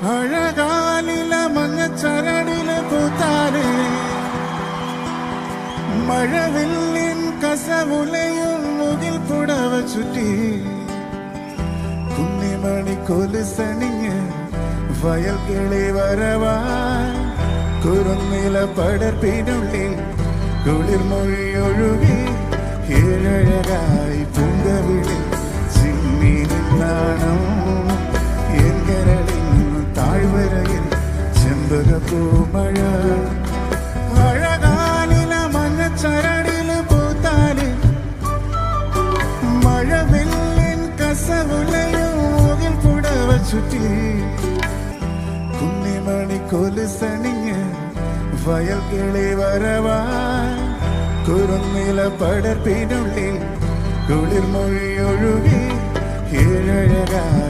അഴകാലില മഞ്ഞച്ചരടില് പൂത്താലേ മഴവില്ലിൻ കസവുലയും മുകിൽ പുടവ ചുറ്റി കുന്നിമണി കൊലുസണിഞ്ഞ് വയൽ കിളി വരവാൻ കുറുനില പടർപ്പിനുള്ളിൽ കുളിർമൊഴി ഒഴുകി ഏഴഴകായി പൂങ്കവിളിൽ ചിമ്മി നിന്നാണം എൻ കരളിൽ നിന്ന് താഴ്വരയിൽ ചെമ്പകപ്പൂമഴ അഴകാലില മഞ്ഞച്ചരടില് പൂത്താല് മഴവില്ലിൻ കസവുലയും മുകിൽ പുടവ ചുറ്റി കുന്നിമണി കൊലുസണിഞ്ഞ് വയൽ കിളി വരവാൻ കുറുനില പടർപ്പിനുള്ളിൽ കുളിർമൊഴി ഒഴുകി ഏഴഴകായി